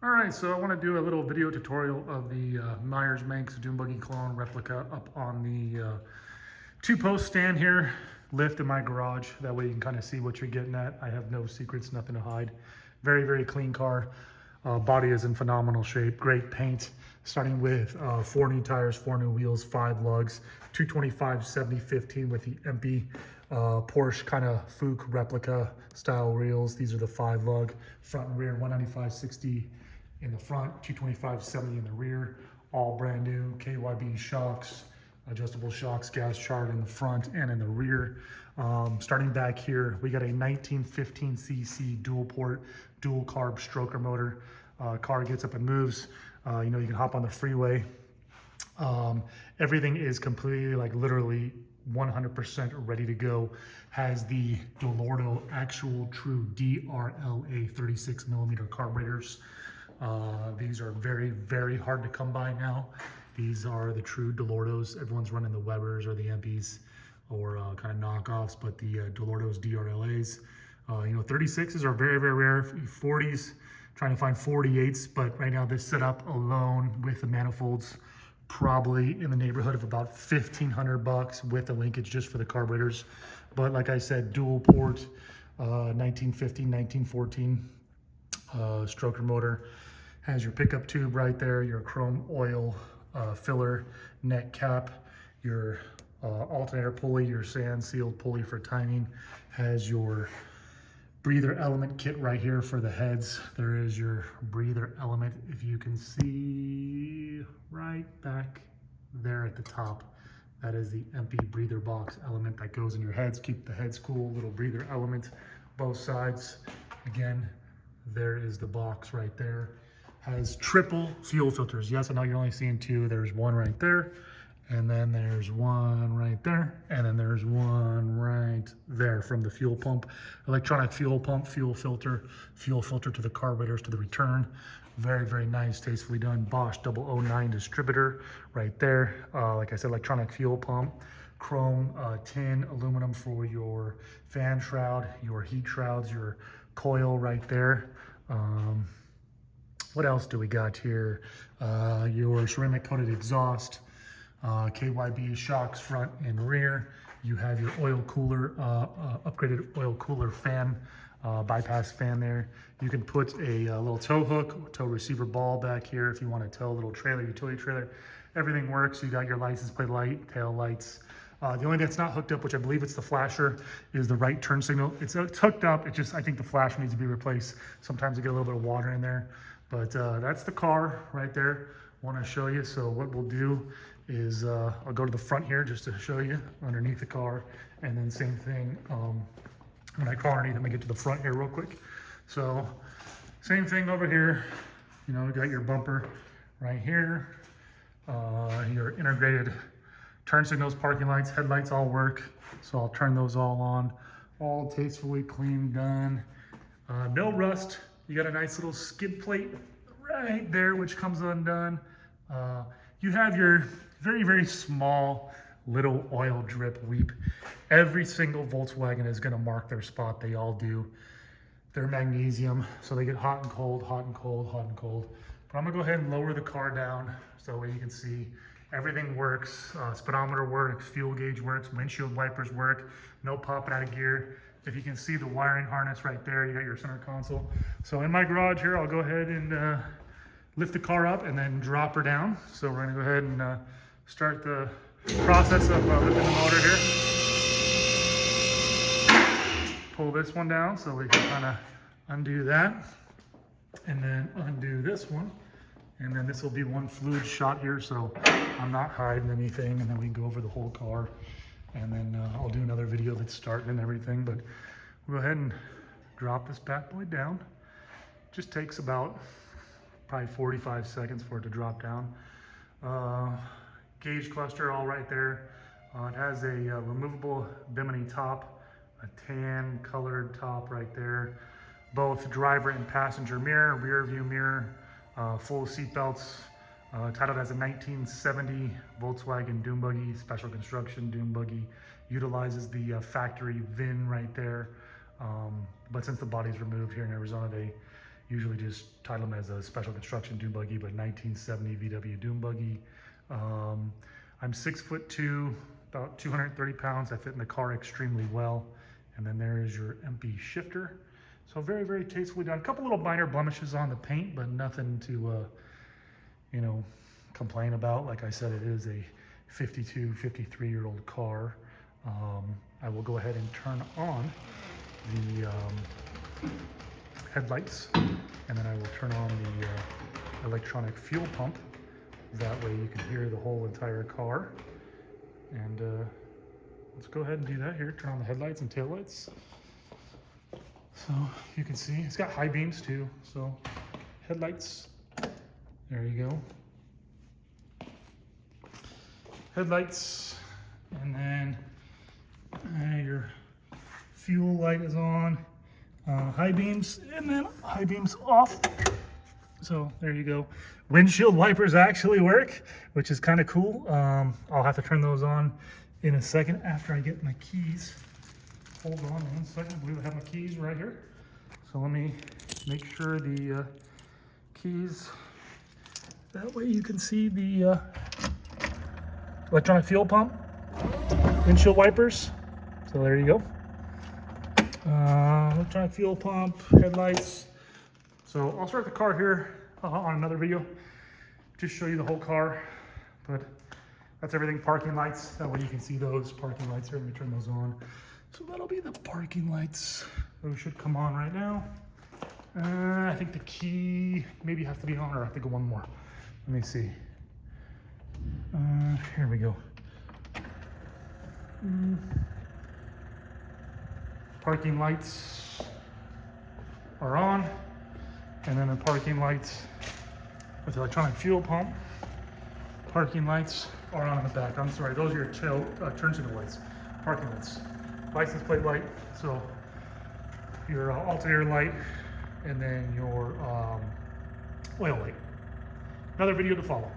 All right, so I want to do a little video tutorial of the Myers Manx Dune Buggy clone replica up on the two-post stand here, lift in my garage. That way you can kind of see what you're getting at. I have no secrets, nothing to hide. Very, very clean car. Body is in phenomenal shape, great paint. Starting with 4 new tires, 4 new wheels, 5 lugs, 225 70/15 with the empty Porsche kind of Fuke replica style wheels. These are the 5 lug, front and rear, 195 60 in the front, 225 70 in the rear, all brand new KYB shocks, adjustable shocks, gas chart in the front and in the rear. Starting back here, we got a 1915cc dual port, dual carb stroker motor. Car gets up and moves. You know, you can hop on the freeway. Everything is completely, like literally 100% ready to go. Has the Delorto actual true DRLA 36 millimeter carburetors. These are very, very hard to come by now. These are the true Delortos. Everyone's running the Webers or the MPs or kind of knockoffs, but the Delortos DRLAs. You know, 36s are very, very rare. 40s, trying to find 48s, but right now this setup alone with the manifolds, probably in the neighborhood of about 1,500 bucks with the linkage just for the carburetors. But like I said, dual port, 1915, 1914 stroker motor. Has your pickup tube right there, your chrome oil filler neck cap, your alternator pulley, your sand sealed pulley for timing. Has your breather element kit right here for the heads. There is your breather element, if you can see right back there at the top. That is the empty breather box element that goes in your heads. Keep the heads cool, little breather element, both sides. Again, there is the box right there. Has triple fuel filters. Yes, I know you're only seeing 2. There's one right there, and then there's one right there, and then there's one right there from the fuel pump. Electronic fuel pump, fuel filter to the carburetors to the return. Very, very nice, tastefully done. Bosch 009 distributor right there. Like I said, electronic fuel pump. Chrome tin aluminum for your fan shroud, your heat shrouds, your coil right there. What else do we got here? Your ceramic coated exhaust. KYB shocks front and rear. You have your oil cooler, upgraded oil cooler fan, bypass fan there. You can put a little tow hook, tow receiver ball back here if you want to tow a little trailer, utility trailer. Everything works. You got your license plate light, tail lights. The only thing that's not hooked up, which I believe it's the flasher, is the right turn signal. It's hooked up. It just, I think the flasher needs to be replaced. Sometimes you get a little bit of water in there. But that's the car right there. Want to show you. So what we'll do is I'll go to the front here just to show you underneath the car, and then same thing when I crawl underneath. Let me get to the front here real quick. So same thing over here. You know, you got your bumper right here, your integrated turn signals, parking lights, headlights all work. So I'll turn those all on, all tastefully clean, done. No rust. You got a nice little skid plate right there, which comes undone. You have your very, very small little oil drip weep. Every single Volkswagen is gonna mark their spot. They all do. They're magnesium, so they get hot and cold, hot and cold, hot and cold. But I'm gonna go ahead and lower the car down so that way you can see everything works. Speedometer works, fuel gauge works, windshield wipers work, no popping out of gear. If you can see the wiring harness right there, you got your center console. So in my garage here, I'll go ahead and lift the car up and then drop her down. So we're gonna go ahead and start the process of lifting the motor here. Pull this one down so we can kind of undo that. And then undo this one. And then this will be one fluid shot here, so I'm not hiding anything. And then we can go over the whole car. And then I'll do another video that's starting and everything, but we'll go ahead and drop this bad boy down. Just takes about probably 45 seconds for it to drop down. Gauge cluster all right there. It has a removable bimini top, a tan colored top right there. Both driver and passenger mirror, rear view mirror, full seat belts. Titled as a 1970 Volkswagen Dune Buggy, special construction Dune Buggy. Utilizes the factory VIN right there. But since the body's removed here in Arizona, they usually just title them as a special construction dune buggy, but 1970 VW dune buggy. I'm 6'2", about 230 pounds. I fit in the car extremely well. And then there is your MP shifter. So very, very tastefully done. A couple little minor blemishes on the paint, but nothing to, you know, complain about. Like I said, it is a 52, 53-year-old car. I will go ahead and turn on the headlights, and then I will turn on the electronic fuel pump. That way you can hear the whole entire car. And let's go ahead and do that here. Turn on the headlights and taillights. So you can see it's got high beams too. So headlights, there you go. Headlights, and then your fuel light is on. High beams, and then high beams off. So there you go. Windshield wipers actually work, which is kind of cool. I'll have to turn those on in a second after I get my keys. Hold on 1 second. I believe I have my keys right here. So let me make sure the keys, that way you can see the electronic fuel pump, windshield wipers. So there you go. Electronic fuel pump, headlights. So I'll start the car here on another video, just show you the whole car, but that's everything. Parking lights, that way you can see those parking lights here. Let me turn those on. So that'll be the parking lights. Those should come on right now. I think the key maybe has to be on, or I have to go one more. Let me see. Here we go. Parking lights are on, and then the parking lights with the electronic fuel pump. Parking lights are on in the back. I'm sorry, those are your turn signal lights. Parking lights. License plate light, so your alternator light, and then your oil light. Another video to follow.